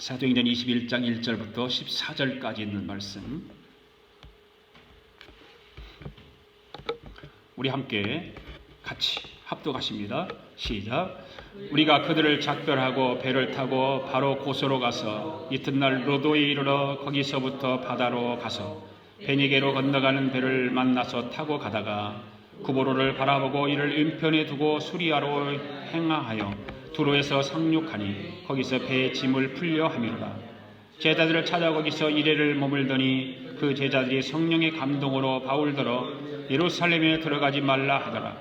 사도행전 21장 1절부터 14절까지 있는 말씀, 우리 함께 같이 합독하십니다. 시작. 우리가 그들을 작별하고 배를 타고 바로 고소로 가서 이튿날 로도에 이르러 거기서부터 바다로 가서 베니게로 건너가는 배를 만나서 타고 가다가 구보로를 바라보고 이를 왼편에 두고 수리아로 행하하여 두로에서 상륙하니 거기서 배의 짐을 풀려 함이로라. 제자들을 찾아 거기서 이레를 머물더니 그 제자들이 성령의 감동으로 바울더러 예루살렘에 들어가지 말라 하더라.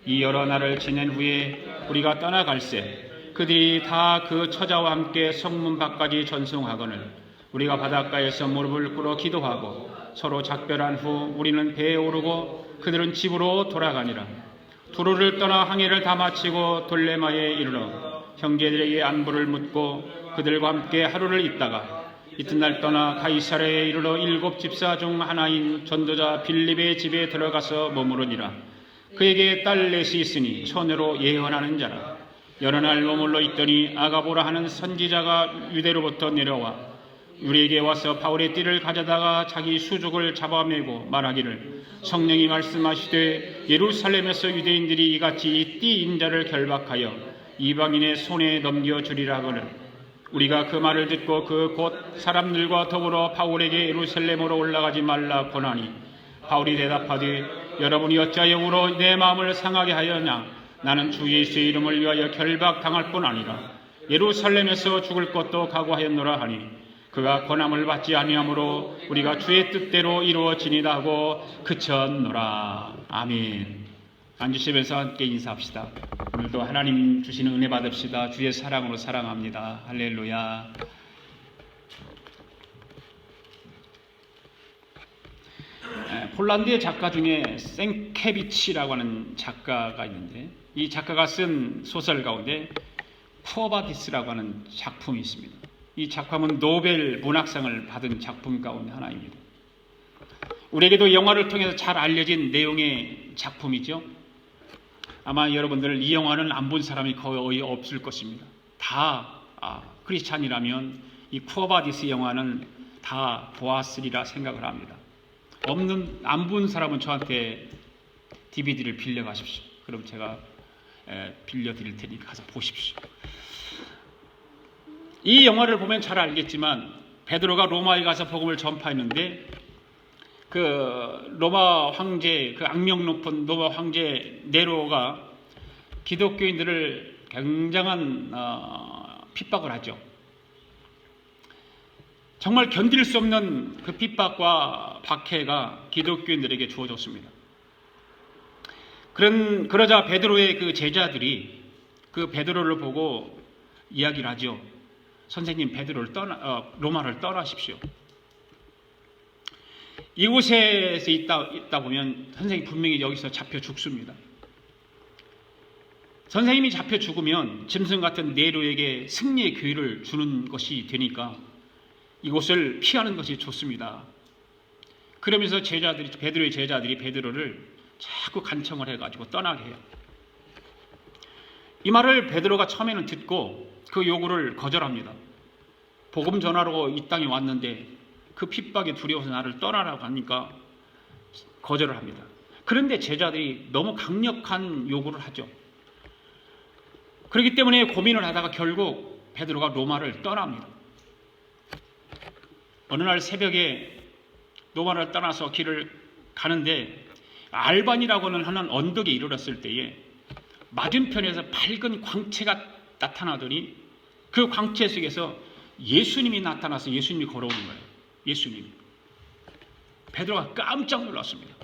이 여러 날을 지낸 후에 우리가 떠나갈새 그들이 다 그 처자와 함께 성문 밖까지 전송하거늘 우리가 바닷가에서 무릎을 꿇어 기도하고 서로 작별한 후 우리는 배에 오르고 그들은 집으로 돌아가니라. 두로를 떠나 항해를 다 마치고 돌레마에 이르러 형제들에게 안부를 묻고 그들과 함께 하루를 있다가 이튿날 떠나 가이사랴에 이르러 7 집사 중 하나인 전도자 빌립의 집에 들어가서 머무르니라. 그에게 딸 넷이 있으니 처녀로 예언하는 자라. 여러 날 머물러 있더니 아가보라 하는 선지자가 유대로부터 내려와 우리에게 와서 바울의 띠를 가져다가 자기 수족을 잡아매고 말하기를 성령이 말씀하시되 예루살렘에서 유대인들이 이같이 이 띠 인자를 결박하여 이방인의 손에 넘겨주리라 하거늘 우리가 그 말을 듣고 그 곧 사람들과 더불어 바울에게 예루살렘으로 올라가지 말라 권하니 바울이 대답하되 여러분이 어찌하여 울어 내 마음을 상하게 하였냐. 나는 주 예수의 이름을 위하여 결박당할 뿐 아니라 예루살렘에서 죽을 것도 각오하였노라 하니 그가 권함을 받지 아니하므로 우리가 주의 뜻대로 이루어지니라 하고 그쳤노라. 아멘. 앉으시면서 함께 인사합시다. 오늘도 하나님 주시는 은혜 받읍시다. 주의 사랑으로 사랑합니다. 할렐루야. 폴란드의 작가 중에 생케비치라고 하는 작가가 있는데 이 작가가 쓴 소설 가운데 쿠어바디스라고 하는 작품이 있습니다. 이 작품은 노벨 문학상을 받은 작품 가운데 하나입니다. 우리에게도 영화를 통해서 잘 알려진 내용의 작품이죠. 아마 여러분들 이 영화는 안 본 사람이 거의 없을 것입니다. 다 크리스찬이라면 이 쿠어바디스 영화는 다 보았으리라 생각을 합니다. 안 본 사람은 저한테 DVD를 빌려 가십시오. 그럼 제가 빌려드릴 테니까 가서 보십시오. 이 영화를 보면 잘 알겠지만 베드로가 로마에 가서 복음을 전파했는데 그 로마 황제, 그 악명 높은 로마 황제 네로가 기독교인들을 굉장한 핍박을 하죠. 정말 견딜 수 없는 그 핍박과 박해가 기독교인들에게 주어졌습니다. 그러자 베드로의 그 제자들이 그 베드로를 보고 이야기를 하죠. 선생님, 베드로를 로마를 떠나십시오. 이곳에서 있다 보면 선생님 분명히 여기서 잡혀 죽습니다. 선생님이 잡혀 죽으면 짐승 같은 네로에게 승리의 기회를 주는 것이 되니까 이곳을 피하는 것이 좋습니다. 그러면서 베드로의 제자들이 베드로를 자꾸 간청을 해가지고 떠나게 해요. 이 말을 베드로가 처음에는 듣고 그 요구를 거절합니다. 복음 전하러 이 땅에 왔는데 그 핍박에 두려워서 나를 떠나라고 하니까 거절을 합니다. 그런데 제자들이 너무 강력한 요구를 하죠. 그렇기 때문에 고민을 하다가 결국 베드로가 로마를 떠납니다. 어느 날 새벽에 로마를 떠나서 길을 가는데 알반이라고는 하는 언덕에 이르렀을 때에 맞은편에서 밝은 광채가 나타나더니 그 광채 속에서 예수님이 나타나서 예수님이 걸어오는 거예요. 예수님이. 베드로가 깜짝 놀랐습니다.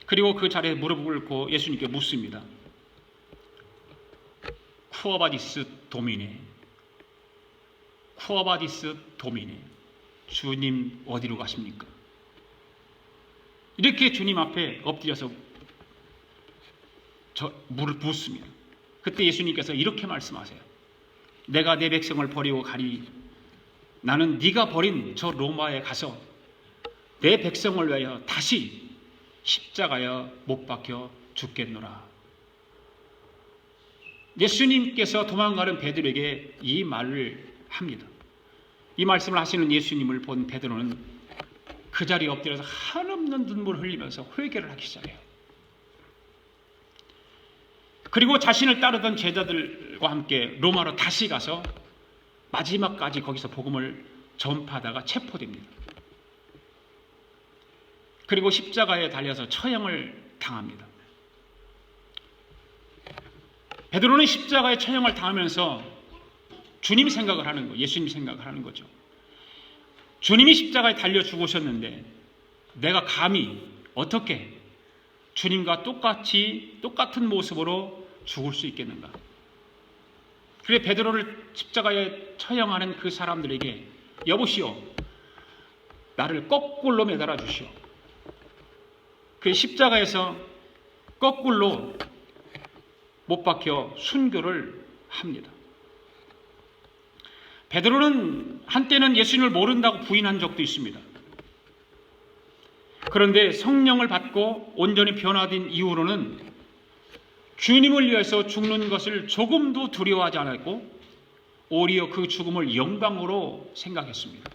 그리고 그 자리에 무릎을 꿇고 예수님께 묻습니다. 쿠어바디스 도미네. 쿠어바디스 도미네. 주님 어디로 가십니까? 이렇게 주님 앞에 엎드려서 묻습니다. 그때 예수님께서 이렇게 말씀하세요. 내가 내 백성을 버리고 가리 나는 네가 버린 저 로마에 가서 내 백성을 위하여 다시 십자가에 못 박혀 죽겠노라. 예수님께서 도망가는 베드로에게 이 말을 합니다. 이 말씀을 하시는 예수님을 본 베드로는 그 자리에 엎드려서 한없는 눈물을 흘리면서 회개를 하기 시작해요. 그리고 자신을 따르던 제자들과 함께 로마로 다시 가서 마지막까지 거기서 복음을 전파하다가 체포됩니다. 그리고 십자가에 달려서 처형을 당합니다. 베드로는 십자가에 처형을 당하면서 주님 생각을 하는 거예요. 예수님 생각을 하는 거죠. 주님이 십자가에 달려 죽으셨는데 내가 감히 어떻게 주님과 똑같은 모습으로 죽을 수 있겠는가? 그래 베드로를 십자가에 처형하는 그 사람들에게 여보시오, 나를 거꾸로 매달아 주시오. 그 십자가에서 거꾸로 못 박혀 순교를 합니다. 베드로는 한때는 예수님을 모른다고 부인한 적도 있습니다. 그런데 성령을 받고 온전히 변화된 이후로는 주님을 위해서 죽는 것을 조금도 두려워하지 않았고 오히려 그 죽음을 영광으로 생각했습니다.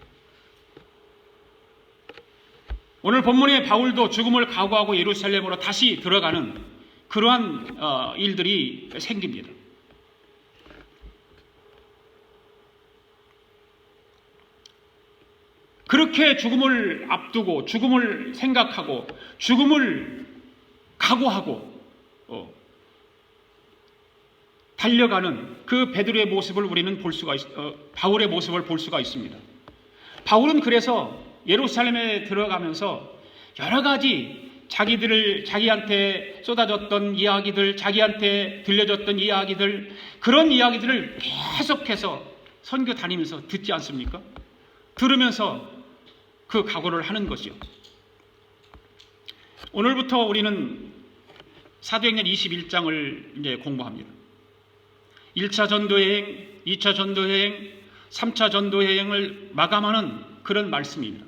오늘 본문에 바울도 죽음을 각오하고 예루살렘으로 다시 들어가는 그러한 일들이 생깁니다. 그렇게 죽음을 앞두고 죽음을 생각하고 죽음을 각오하고 달려가는 그 베드로의 모습을 우리는 바울의 모습을 볼 수가 있습니다. 바울은 그래서 예루살렘에 들어가면서 여러 가지 자기한테 쏟아졌던 이야기들, 자기한테 들려졌던 이야기들, 그런 이야기들을 계속해서 선교 다니면서 듣지 않습니까? 들으면서 그 각오를 하는 것이요. 오늘부터 우리는 사도행전 21장을 이제 공부합니다. 1차 전도여행, 2차 전도여행, 3차 전도여행을 마감하는 그런 말씀입니다.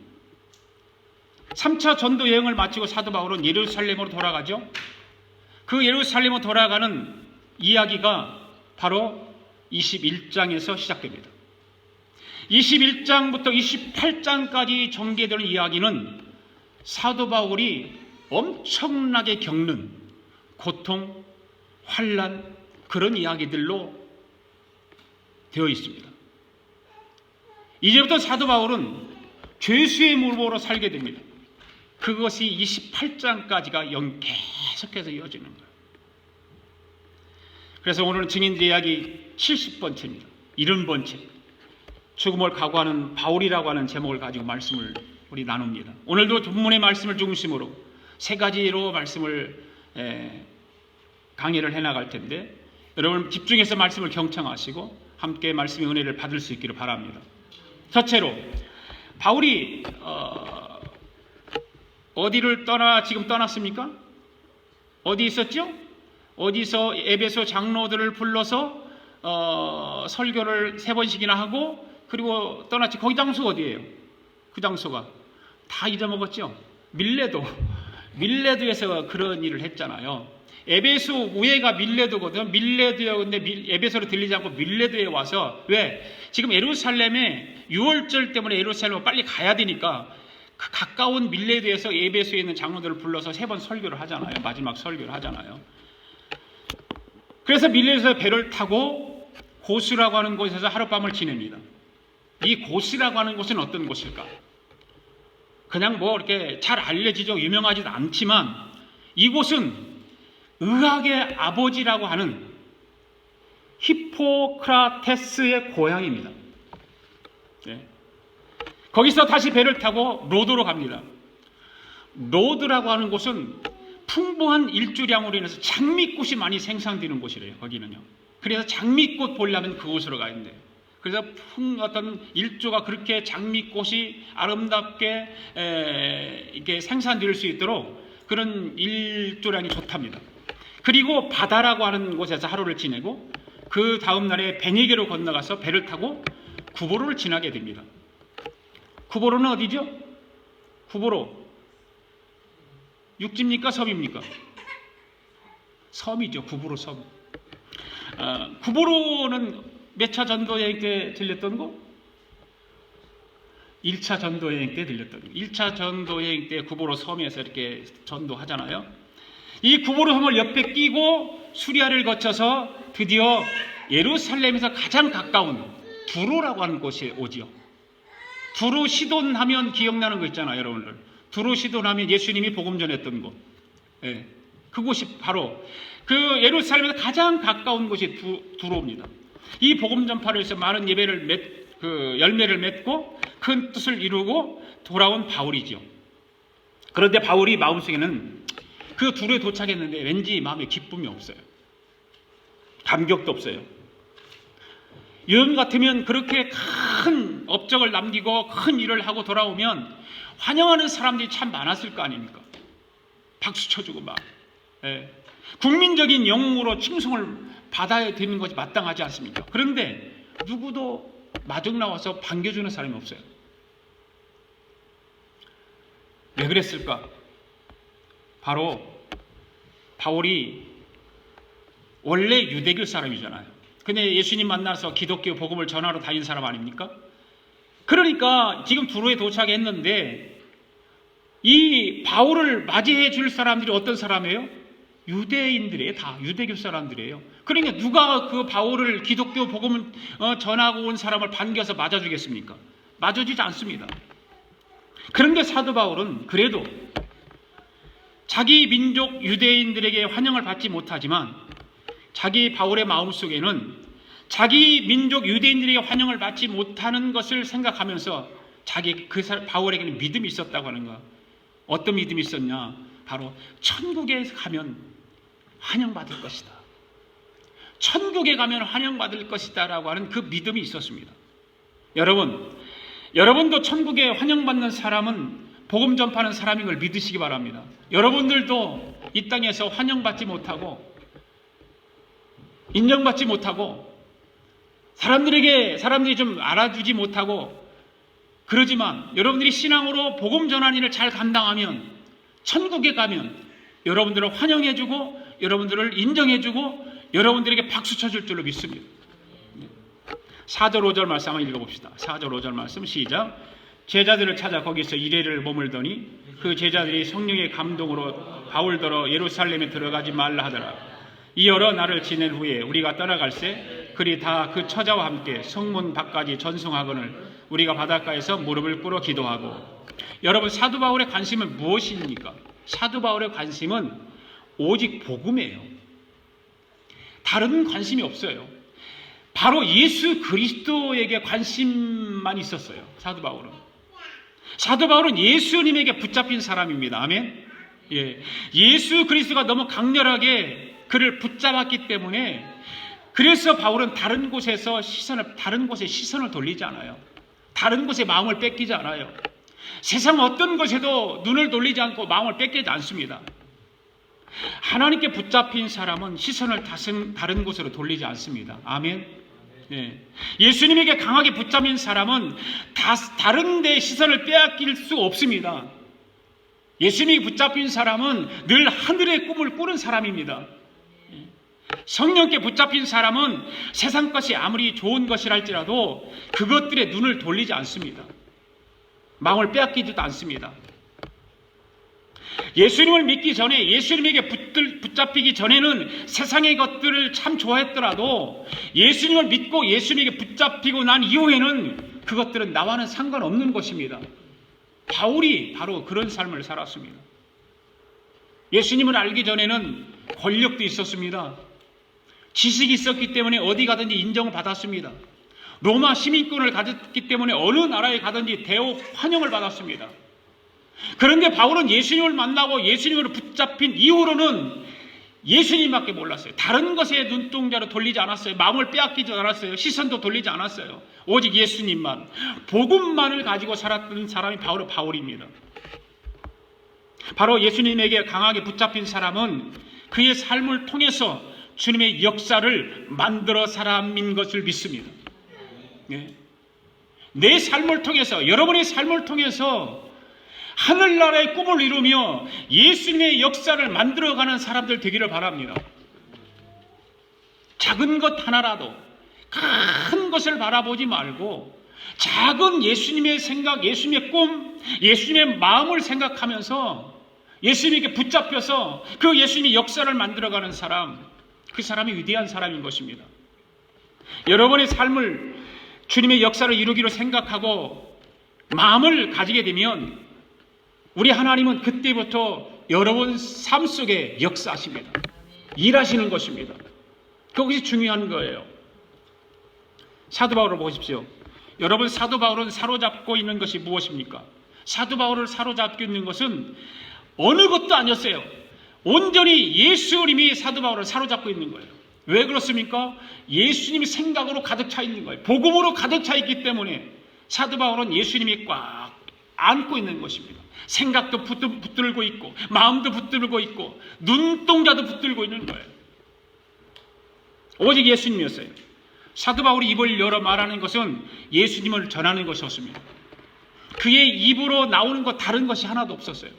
3차 전도여행을 마치고 사도 바울은 예루살렘으로 돌아가죠. 그 예루살렘으로 돌아가는 이야기가 바로 21장에서 시작됩니다. 21장부터 28장까지 전개되는 이야기는 사도 바울이 엄청나게 겪는 고통, 환난, 그런 이야기들로 되어 있습니다. 이제부터 사도 바울은 죄수의 무릎으로 살게 됩니다. 그것이 28장까지가 계속해서 이어지는 거예요. 그래서 오늘은 증인들의 이야기 70번째입니다. 70번째. 죽음을 각오하는 바울이라고 하는 제목을 가지고 말씀을 우리 나눕니다. 오늘도 본문의 말씀을 중심으로 세 가지로 말씀을 강의를 해나갈 텐데 여러분 집중해서 말씀을 경청하시고 함께 말씀의 은혜를 받을 수 있기를 바랍니다. 첫째로 바울이 어디를 지금 떠났습니까? 어디 있었죠? 어디서 에베소 장로들을 불러서 설교를 3번씩이나 하고 그리고 떠났지. 거기 장소가 어디예요? 그 장소가 다 잊어먹었죠? 밀레도에서 그런 일을 했잖아요. 에베소 우회가 밀레도거든. 밀레도였는데 에베소로 들리지 않고 밀레도에 와서 왜? 지금 예루살렘에 6월절 때문에 예루살렘에 빨리 가야 되니까 그 가까운 밀레도에서 에베소에 있는 장로들을 불러서 3번 설교를 하잖아요. 마지막 설교를 하잖아요. 그래서 밀레도에서 배를 타고 고스라고 하는 곳에서 하룻밤을 지냅니다. 이 고스라고 하는 곳은 어떤 곳일까? 그냥 뭐 이렇게 잘 알려지죠. 유명하지도 않지만 이곳은 의학의 아버지라고 하는 히포크라테스의 고향입니다. 네. 거기서 다시 배를 타고 로도로 갑니다. 로드라고 하는 곳은 풍부한 일주량으로 인해서 장미꽃이 많이 생산되는 곳이래요. 거기는요. 그래서 장미꽃 보려면 그곳으로 가야 된대요. 그래서 어떤 일조가 그렇게 장미꽃이 아름답게 이렇게 생산될 수 있도록 그런 일조량이 좋답니다. 그리고 바다라고 하는 곳에서 하루를 지내고 그 다음 날에 베니게로 건너가서 배를 타고 구보로를 지나게 됩니다. 구보로는 어디죠? 구보로 육지입니까? 섬입니까? 섬이죠. 구보로 섬. 구보로는 몇 차 전도여행 때 들렸던 거? 1차 전도여행 때 들렸던 거예요. 1차 전도여행 때 구보로 섬에서 이렇게 전도하잖아요. 이 구보로 섬을 옆에 끼고 수리아를 거쳐서 드디어 예루살렘에서 가장 가까운 두로라고 하는 곳에 오지요. 두로 시돈 하면 기억나는 거 있잖아요, 여러분들. 두로 시돈 하면 예수님이 복음 전했던 곳. 예, 그곳이 바로 그 예루살렘에서 가장 가까운 곳이 두로입니다. 이 복음 전파를 해서 많은 열매를 맺고 큰 뜻을 이루고 돌아온 바울이죠. 그런데 바울이 마음속에는 그 두로에 도착했는데 왠지 마음에 기쁨이 없어요. 감격도 없어요. 요즘 같으면 그렇게 큰 업적을 남기고 큰 일을 하고 돌아오면 환영하는 사람들이 참 많았을 거 아닙니까? 박수 쳐주고 막. 예. 국민적인 영웅으로 칭송을 받아야 되는 것이 마땅하지 않습니까? 그런데 누구도 마중 나와서 반겨주는 사람이 없어요. 왜 그랬을까? 바로 바울이 원래 유대교 사람이잖아요. 근데 예수님 만나서 기독교 복음을 전하러 다닌 사람 아닙니까? 그러니까 지금 두로에 도착했는데 이 바울을 맞이해 줄 사람들이 어떤 사람이에요? 유대인들이에요. 다 유대교 사람들이에요. 그러니까 누가 그 바울을 기독교 복음을 전하고 온 사람을 반겨서 맞아주겠습니까? 맞아주지 않습니다. 그런데 사도 바울은 그래도 자기 민족 유대인들에게 환영을 받지 못하지만 자기 바울의 마음속에는 자기 민족 유대인들에게 환영을 받지 못하는 것을 생각하면서 바울에게는 믿음이 있었다고 하는 거야. 어떤 믿음이 있었냐? 바로 천국에 가면 환영받을 것이다. 천국에 가면 환영받을 것이다 라고 하는 그 믿음이 있었습니다. 여러분도 천국에 환영받는 사람은 복음 전파하는 사람인 걸 믿으시기 바랍니다. 여러분들도 이 땅에서 환영받지 못하고 인정받지 못하고 사람들이 좀 알아주지 못하고 그러지만 여러분들이 신앙으로 복음 전하는 일을 잘 감당하면 천국에 가면 여러분들을 환영해주고 여러분들을 인정해주고 여러분들에게 박수 쳐줄 줄로 믿습니다. 4절 5절 말씀 한번 읽어봅시다. 4절 5절 말씀 시작. 제자들을 찾아 거기서 이레를 머물더니 그 제자들이 성령의 감동으로 바울더러 예루살렘에 들어가지 말라 하더라. 이어러 날을 지낸 후에 우리가 떠나갈새 그리 다 그 처자와 함께 성문 밖까지 전송하거늘 우리가 바닷가에서 무릎을 꿇어 기도하고. 여러분, 사도 바울의 관심은 무엇입니까? 사도 바울의 관심은 오직 복음이에요. 다른 관심이 없어요. 바로 예수 그리스도에게 관심만 있었어요. 사도 바울은 예수님에게 붙잡힌 사람입니다. 아멘. 예. 예수 그리스도가 너무 강렬하게 그를 붙잡았기 때문에 그래서 바울은 다른 곳에 시선을 돌리지 않아요. 다른 곳에 마음을 뺏기지 않아요. 세상 어떤 것에도 눈을 돌리지 않고 마음을 뺏기지 않습니다. 하나님께 붙잡힌 사람은 시선을 다른 곳으로 돌리지 않습니다. 아멘. 네. 예수님에게 강하게 붙잡힌 사람은 다른 데 시선을 빼앗길 수 없습니다. 예수님이 붙잡힌 사람은 늘 하늘의 꿈을 꾸는 사람입니다. 성령께 붙잡힌 사람은 세상 것이 아무리 좋은 것이랄지라도 그것들에 눈을 돌리지 않습니다. 마음을 빼앗기지도 않습니다. 예수님을 믿기 전에, 예수님에게 붙잡히기 전에는 세상의 것들을 참 좋아했더라도 예수님을 믿고 예수님에게 붙잡히고 난 이후에는 그것들은 나와는 상관없는 것입니다. 바울이 바로 그런 삶을 살았습니다. 예수님을 알기 전에는 권력도 있었습니다. 지식이 있었기 때문에 어디 가든지 인정을 받았습니다. 로마 시민권을 가졌기 때문에 어느 나라에 가든지 대우 환영을 받았습니다. 그런데 바울은 예수님을 만나고 예수님으로 붙잡힌 이후로는 예수님밖에 몰랐어요. 다른 것에 눈동자로 돌리지 않았어요. 마음을 빼앗기지 않았어요. 시선도 돌리지 않았어요. 오직 예수님만, 복음만을 가지고 살았던 사람이 바로 바울입니다. 바로 예수님에게 강하게 붙잡힌 사람은 그의 삶을 통해서 주님의 역사를 만들어 사람인 것을 믿습니다. 내 삶을 통해서, 여러분의 삶을 통해서 하늘나라의 꿈을 이루며 예수님의 역사를 만들어가는 사람들 되기를 바랍니다. 작은 것 하나라도 큰 것을 바라보지 말고 작은 예수님의 생각, 예수님의 꿈, 예수님의 마음을 생각하면서 예수님에게 붙잡혀서 그 예수님의 역사를 만들어가는 사람, 그 사람이 위대한 사람인 것입니다. 여러분의 삶을 주님의 역사를 이루기로 생각하고 마음을 가지게 되면 우리 하나님은 그때부터 여러분 삶 속에 역사하십니다. 일하시는 것입니다. 그것이 중요한 거예요. 사도 바울을 보십시오. 여러분, 사도 바울은 사로잡고 있는 것이 무엇입니까? 사도 바울을 사로잡고 있는 것은 어느 것도 아니었어요. 온전히 예수님이 사도 바울을 사로잡고 있는 거예요. 왜 그렇습니까? 예수님이 생각으로 가득 차 있는 거예요. 복음으로 가득 차 있기 때문에 사도 바울은 예수님이 꽉 안고 있는 것입니다. 생각도 붙들고 있고 마음도 붙들고 있고 눈동자도 붙들고 있는 거예요. 오직 예수님이었어요. 사도 바울이 입을 열어 말하는 것은 예수님을 전하는 것이었습니다. 그의 입으로 나오는 것 다른 것이 하나도 없었어요.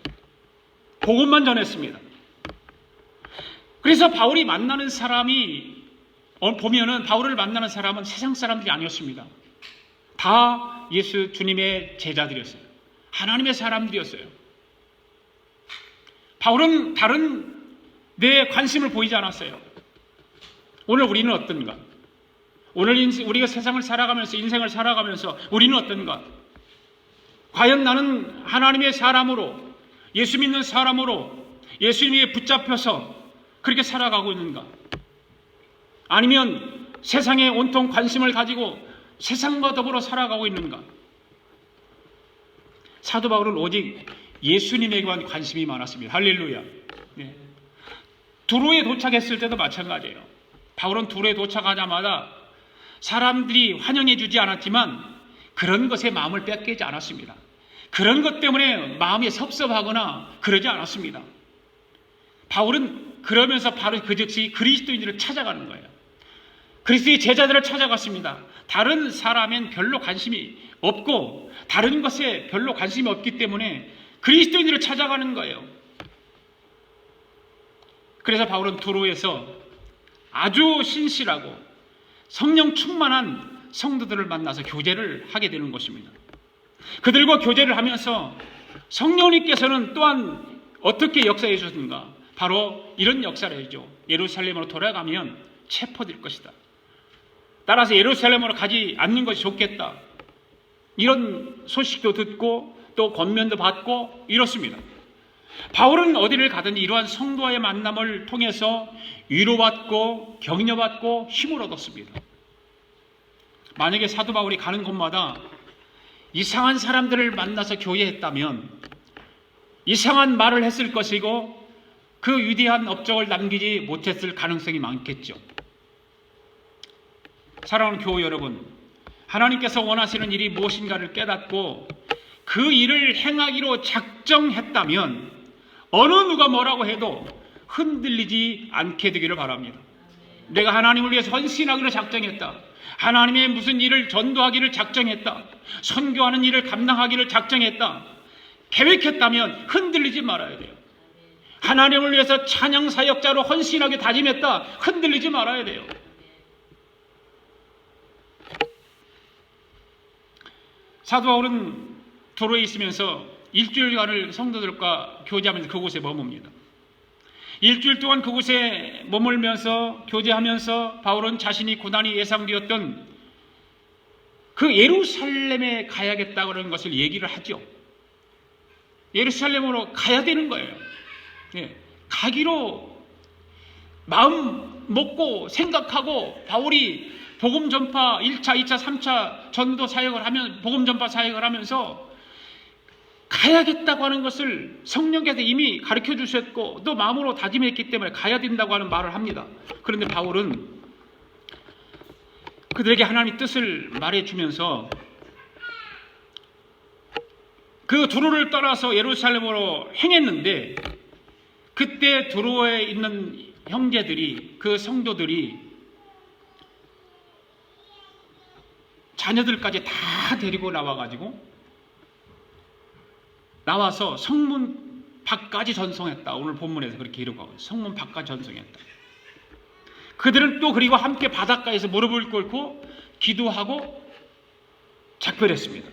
복음만 전했습니다. 그래서 바울이 만나는 사람이 보면은 바울을 만나는 사람은 세상 사람들이 아니었습니다. 다 예수 주님의 제자들이었어요. 하나님의 사람들이었어요. 바울은 다른 데 관심을 보이지 않았어요. 오늘 우리는 어떤가? 오늘 우리가 세상을 살아가면서 인생을 살아가면서 우리는 어떤가? 과연 나는 하나님의 사람으로 예수 믿는 사람으로 예수님에 붙잡혀서 그렇게 살아가고 있는가? 아니면 세상에 온통 관심을 가지고 세상과 더불어 살아가고 있는가? 사도 바울은 오직 예수님에게만 관심이 많았습니다. 할렐루야. 네. 두로에 도착했을 때도 마찬가지예요. 바울은 두로에 도착하자마자 사람들이 환영해 주지 않았지만 그런 것에 마음을 뺏기지 않았습니다. 그런 것 때문에 마음이 섭섭하거나 그러지 않았습니다. 바울은 그러면서 바로 그 즉시 그리스도인들을 찾아가는 거예요. 그리스도의 제자들을 찾아갔습니다. 다른 사람엔 별로 관심이 없고 다른 것에 별로 관심이 없기 때문에 그리스도인들을 찾아가는 거예요. 그래서 바울은 두로에서 아주 신실하고 성령 충만한 성도들을 만나서 교제를 하게 되는 것입니다. 그들과 교제를 하면서 성령님께서는 또한 어떻게 역사해 주셨는가? 바로 이런 역사를 해죠. 예루살렘으로 돌아가면 체포될 것이다. 따라서 예루살렘으로 가지 않는 것이 좋겠다. 이런 소식도 듣고 또 권면도 받고 이렇습니다. 바울은 어디를 가든지 이러한 성도와의 만남을 통해서 위로받고 격려받고 힘을 얻었습니다. 만약에 사도 바울이 가는 곳마다 이상한 사람들을 만나서 교제했다면 이상한 말을 했을 것이고 그 위대한 업적을 남기지 못했을 가능성이 많겠죠. 사랑하는 교우 여러분, 하나님께서 원하시는 일이 무엇인가를 깨닫고 그 일을 행하기로 작정했다면 어느 누가 뭐라고 해도 흔들리지 않게 되기를 바랍니다. 내가 하나님을 위해서 헌신하기로 작정했다. 하나님의 무슨 일을 전도하기를 작정했다. 선교하는 일을 감당하기를 작정했다. 계획했다면 흔들리지 말아야 돼요. 하나님을 위해서 찬양 사역자로 헌신하게 다짐했다. 흔들리지 말아야 돼요. 사도 바울은 두로에 있으면서 일주일간을 성도들과 교제하면서 그곳에 머뭅니다. 일주일 동안 그곳에 머물면서 교제하면서 바울은 자신이 고난이 예상되었던 그 예루살렘에 가야겠다는 것을 얘기를 하죠. 예루살렘으로 가야 되는 거예요. 네, 가기로 마음 먹고 생각하고 바울이 복음 전파 1차, 2차, 3차 전도 사역을 하면 복음 전파 사역을 하면서 가야겠다고 하는 것을 성령께서 이미 가르쳐 주셨고 또 마음으로 다짐했기 때문에 가야 된다고 하는 말을 합니다. 그런데 바울은 그들에게 하나님의 뜻을 말해주면서 그 두로를 떠나서 예루살렘으로 행했는데 그때 두로에 있는 형제들이 그 성도들이 자녀들까지 다 데리고 나와서 성문 밖까지 전송했다. 오늘 본문에서 그렇게 기록하고 성문 밖까지 전송했다. 그들은 또 그리고 함께 바닷가에서 무릎을 꿇고 기도하고 작별했습니다.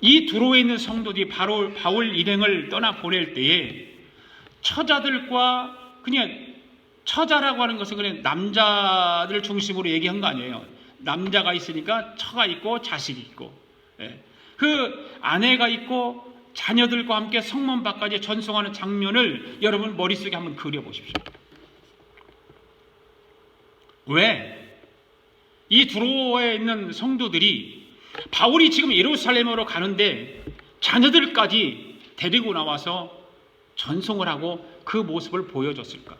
이 두로에 있는 성도들이 바로 바울 일행을 떠나 보낼 때에 처자들과, 그냥 처자라고 하는 것은 그냥 남자들 중심으로 얘기한 거 아니에요. 남자가 있으니까 처가 있고 자식이 있고, 그 아내가 있고 자녀들과 함께 성문 밖까지 전송하는 장면을 여러분 머릿속에 한번 그려보십시오. 왜? 이 두로에 있는 성도들이 바울이 지금 예루살렘으로 가는데 자녀들까지 데리고 나와서 전송을 하고 그 모습을 보여줬을까?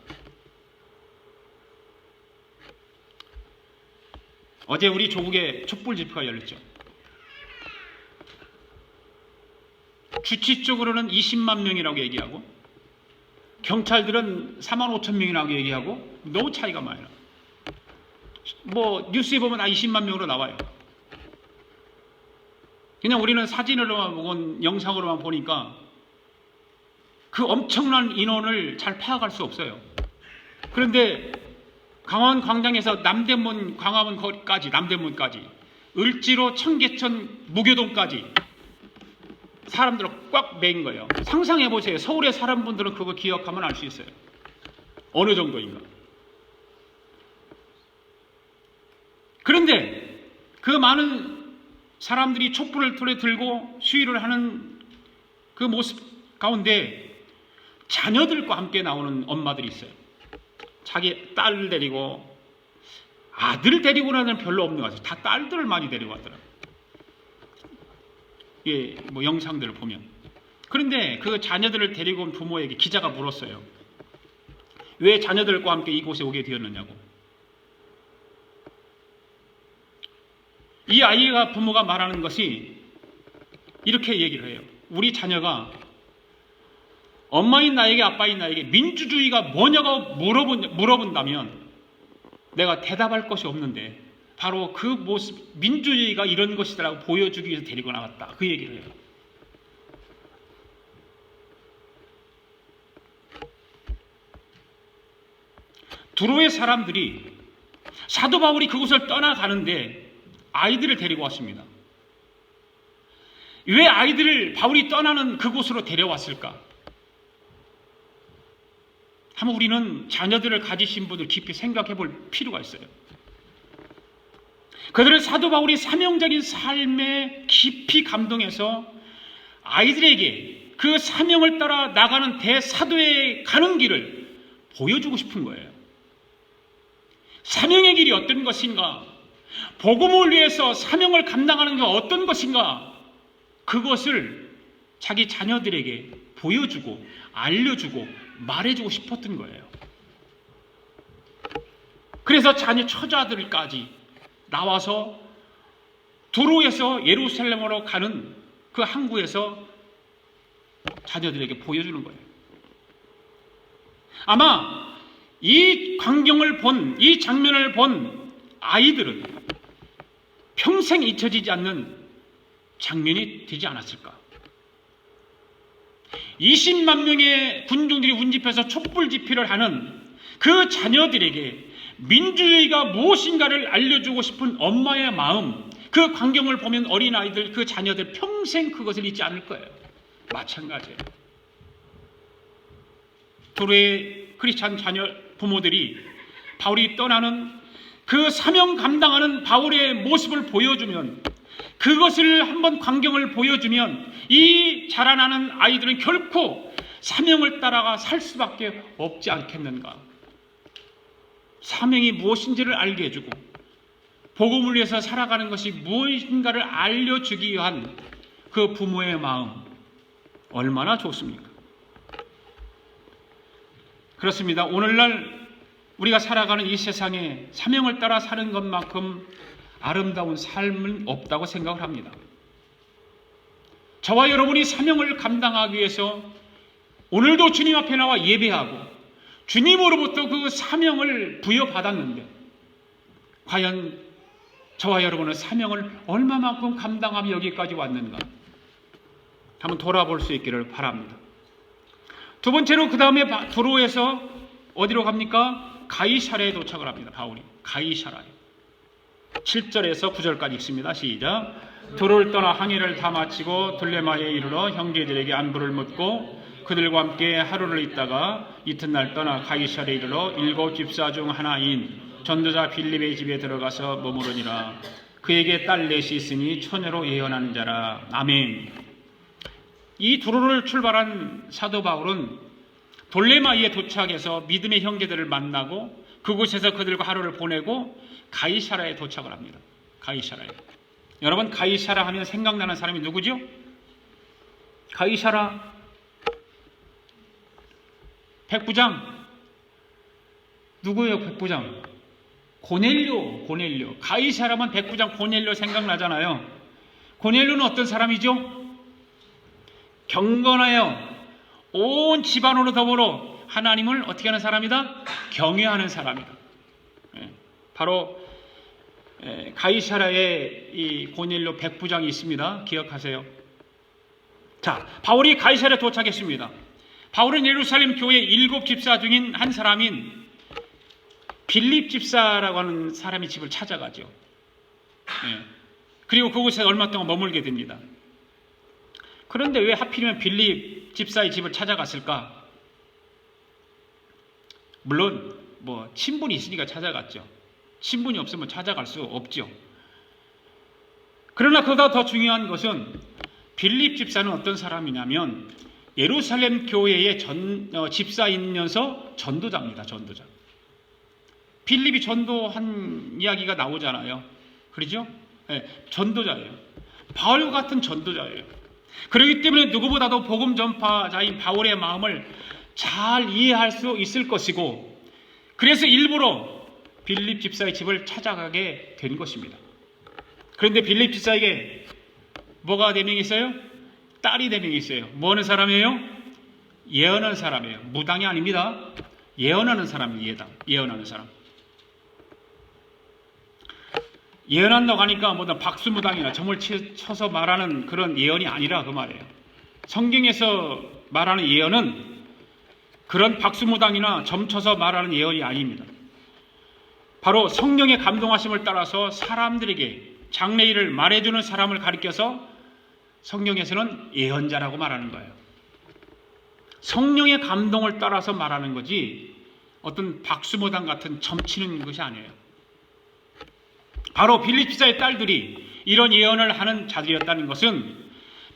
어제 우리 조국에 촛불 집회가 열렸죠. 주치 쪽으로는 20만 명이라고 얘기하고 경찰들은 4만 5천 명이라고 얘기하고 너무 차이가 많이 나요. 뭐 뉴스에 보면 20만 명으로 나와요. 그냥 우리는 사진으로만 보고 영상으로만 보니까 그 엄청난 인원을 잘 파악할 수 없어요. 그런데 강원 광장에서 남대문 광화문 거리까지, 남대문까지, 을지로 청계천 무교동까지 사람들을 꽉 메인 거예요. 상상해 보세요. 서울에 사는 분들은 그거 기억하면 알 수 있어요. 어느 정도인가. 그런데 그 많은 사람들이 촛불을 들고 시위를 하는 그 모습 가운데 자녀들과 함께 나오는 엄마들이 있어요. 자기 딸 데리고, 아들 데리고는 별로 없는 것 같아요. 다 딸들을 많이 데리고 왔더라고요. 예, 뭐 영상들을 보면. 그런데 그 자녀들을 데리고 온 부모에게 기자가 물었어요. 왜 자녀들과 함께 이곳에 오게 되었느냐고. 이 아이가 부모가 말하는 것이 이렇게 얘기를 해요. 우리 자녀가 엄마인 나에게 아빠인 나에게 민주주의가 뭐냐고 물어본다면 내가 대답할 것이 없는데 바로 그 모습, 민주주의가 이런 것이라고 보여주기 위해서 데리고 나왔다. 그 얘기를 해요. 두로의 사람들이 사도 바울이 그곳을 떠나가는데 아이들을 데리고 왔습니다. 왜 아이들을 바울이 떠나는 그곳으로 데려왔을까? 한번 우리는 자녀들을 가지신 분들 깊이 생각해 볼 필요가 있어요. 그들은 사도 바울이 사명적인 삶에 깊이 감동해서 아이들에게 그 사명을 따라 나가는 대사도에 가는 길을 보여주고 싶은 거예요. 사명의 길이 어떤 것인가? 복음을 위해서 사명을 감당하는 게 어떤 것인가? 그것을 자기 자녀들에게 보여주고 알려주고 말해주고 싶었던 거예요. 그래서 자녀 처자들까지 나와서 두로에서 예루살렘으로 가는 그 항구에서 자녀들에게 보여주는 거예요. 아마 이 광경을 본, 이 장면을 본 아이들은 평생 잊혀지지 않는 장면이 되지 않았을까? 20만 명의 군중들이 운집해서 촛불 집회를 하는 그 자녀들에게 민주주의가 무엇인가를 알려주고 싶은 엄마의 마음, 그 광경을 보면 어린아이들, 그 자녀들 평생 그것을 잊지 않을 거예요. 마찬가지예요. 두로의 크리스찬 자녀 부모들이 바울이 떠나는 그 사명 감당하는 바울의 모습을 보여주면, 그것을 한번 광경을 보여주면 이 자라나는 아이들은 결코 사명을 따라가 살 수밖에 없지 않겠는가. 사명이 무엇인지를 알게 해주고 복음을 위해서 살아가는 것이 무엇인가를 알려주기 위한 그 부모의 마음, 얼마나 좋습니까? 그렇습니다. 오늘날 우리가 살아가는 이 세상에 사명을 따라 사는 것만큼 아름다운 삶은 없다고 생각을 합니다. 저와 여러분이 사명을 감당하기 위해서 오늘도 주님 앞에 나와 예배하고 주님으로부터 그 사명을 부여받았는데 과연 저와 여러분은 사명을 얼마만큼 감당하며 여기까지 왔는가? 한번 돌아볼 수 있기를 바랍니다. 두 번째로 그 다음에 두로에서 어디로 갑니까? 가이사랴에 도착을 합니다. 바울이 가이사랴에. 7절에서 9절까지 읽습니다. 시작. 두를 떠나 항해를 다 마치고 둘레마에 이르러 형제들에게 안부를 묻고 그들과 함께 하루를 있다가 이튿날 떠나 가이사랴에 이르러 7 집사 중 하나인 전도자 빌립의 집에 들어가서 머무르니라. 그에게 딸 넷이 있으니 처녀로 예언하는 자라. 아멘. 이 두로를 출발한 사도 바울은 돌레마이에 도착해서 믿음의 형제들을 만나고 그곳에서 그들과 하루를 보내고 가이사랴에 도착을 합니다. 가이사랴에. 여러분, 가이사랴 하면 생각나는 사람이 누구죠? 가이사랴 백부장. 누구예요, 백부장? 고넬료. 가이사랴만 백부장 고넬료 생각나잖아요. 고넬료는 어떤 사람이죠? 경건하여 온 집안으로 더불어 하나님을 어떻게 하는 사람이다? 경외하는 사람이다. 바로 가이사랴에 이 고넬료 백부장이 있습니다. 기억하세요. 자, 바울이 가이사랴에 도착했습니다. 바울은 예루살렘 교회 7 집사 중인 한 사람인 빌립 집사라고 하는 사람의 집을 찾아가죠. 그리고 그곳에 얼마 동안 머물게 됩니다. 그런데 왜 하필이면 빌립 집사의 집을 찾아갔을까? 물론 친분이 있으니까 찾아갔죠. 친분이 없으면 찾아갈 수 없죠. 그러나 그보다 더 중요한 것은 빌립 집사는 어떤 사람이냐면 예루살렘 교회의 집사이면서 전도자입니다. 전도자. 빌립이 전도한 이야기가 나오잖아요. 그렇죠? 전도자예요. 바울과 같은 전도자예요. 그렇기 때문에 누구보다도 복음 전파자인 바울의 마음을 잘 이해할 수 있을 것이고, 그래서 일부러 빌립 집사의 집을 찾아가게 된 것입니다. 그런데 빌립 집사에게 뭐가 4명 있어요? 딸이 4명 있어요. 뭐 하는 사람이에요? 예언하는 사람이에요. 무당이 아닙니다. 예언하는 사람이에요. 예언하는 사람. 예언한다고 하니까 뭐든 박수무당이나 점을 쳐서 말하는 그런 예언이 아니라 그 말이에요. 성경에서 말하는 예언은 그런 박수무당이나 점 쳐서 말하는 예언이 아닙니다. 바로 성령의 감동하심을 따라서 사람들에게 장래일을 말해주는 사람을 가리켜서 성경에서는 예언자라고 말하는 거예요. 성령의 감동을 따라서 말하는 거지 어떤 박수무당 같은 점치는 것이 아니에요. 바로 빌립 집사의 딸들이 이런 예언을 하는 자들이었다는 것은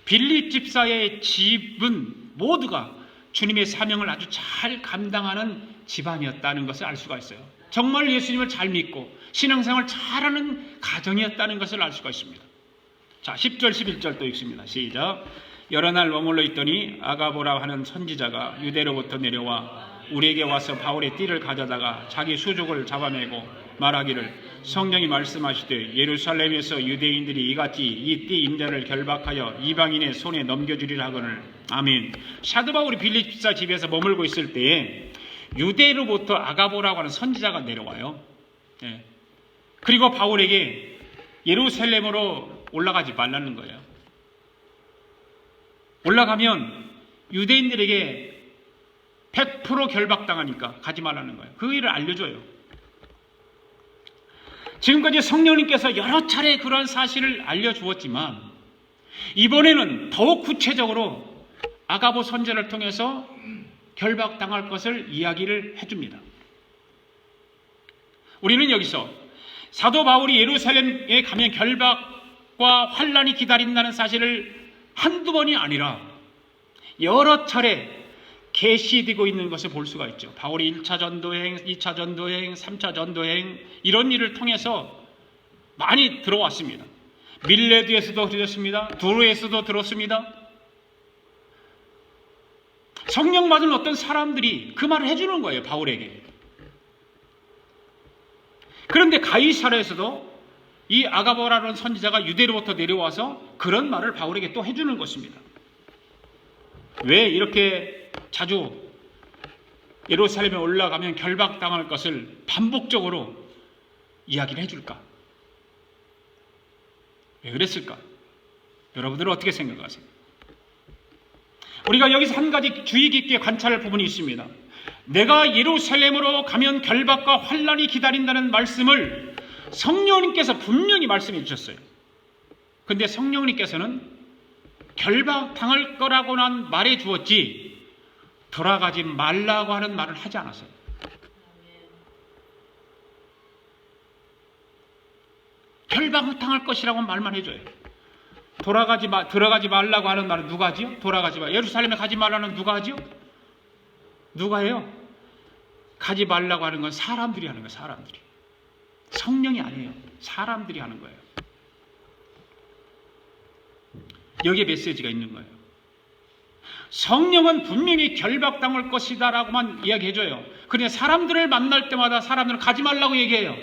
빌립 집사의 집은 모두가 주님의 사명을 아주 잘 감당하는 집안이었다는 것을 알 수가 있어요. 정말 예수님을 잘 믿고 신앙생활을 잘하는 가정이었다는 것을 알 수가 있습니다. 자, 10절 11절 또 읽습니다. 시작. 여러 날 머물러 있더니 아가보라 하는 선지자가 유대로부터 내려와 우리에게 와서 바울의 띠를 가져다가 자기 수족을 잡아내고 말하기를 성령이 말씀하시되 예루살렘에서 유대인들이 이같이 이 띠 임자를 결박하여 이방인의 손에 넘겨주리라 하거늘. 아멘. 사도 바울이 빌립 집사 집에서 머물고 있을 때에 유대로부터 아가보라고 하는 선지자가 내려와요. 그리고 바울에게 예루살렘으로 올라가지 말라는 거예요. 올라가면 유대인들에게 100% 결박당하니까 가지 말라는 거예요. 그 일을 알려줘요. 지금까지 성령님께서 여러 차례 그러한 사실을 알려주었지만 이번에는 더욱 구체적으로 아가보 선지자를 통해서 결박당할 것을 이야기를 해줍니다. 우리는 여기서 사도 바울이 예루살렘에 가면 결박과 환란이 기다린다는 사실을 한두 번이 아니라 여러 차례 계시되고 있는 것을 볼 수가 있죠. 바울이 1차 전도행, 2차 전도행, 3차 전도행 이런 일을 통해서 많이 들어왔습니다. 밀레드에서도 들었습니다. 두로에서도 들었습니다. 성령 받은 어떤 사람들이 그 말을 해주는 거예요. 바울에게. 그런데 가이사랴에서도 이 아가보라는 선지자가 유대로부터 내려와서 그런 말을 바울에게 또 해주는 것입니다. 왜 이렇게 자주 예루살렘에 올라가면 결박당할 것을 반복적으로 이야기를 해줄까? 왜 그랬을까? 여러분들은 어떻게 생각하세요? 우리가 여기서 한 가지 주의 깊게 관찰할 부분이 있습니다. 내가 예루살렘으로 가면 결박과 환란이 기다린다는 말씀을 성령님께서 분명히 말씀해 주셨어요. 근데 성령님께서는 결박당할 거라고는 말해 주었지 돌아가지 말라고 하는 말을 하지 않았어요. 결박당할 것이라고 말만 해줘요. 들어가지 말라고 하는 말은 누가 하지요? 돌아가지 말. 예루살렘에 가지 말라는 누가 하지요? 누가 해요? 가지 말라고 하는 건 사람들이 하는 거예요. 사람들이. 성령이 아니에요. 사람들이 하는 거예요. 여기에 메시지가 있는 거예요. 성령은 분명히 결박당할 것이다 라고만 이야기해줘요. 그런데 사람들을 만날 때마다 사람들은 가지 말라고 얘기해요.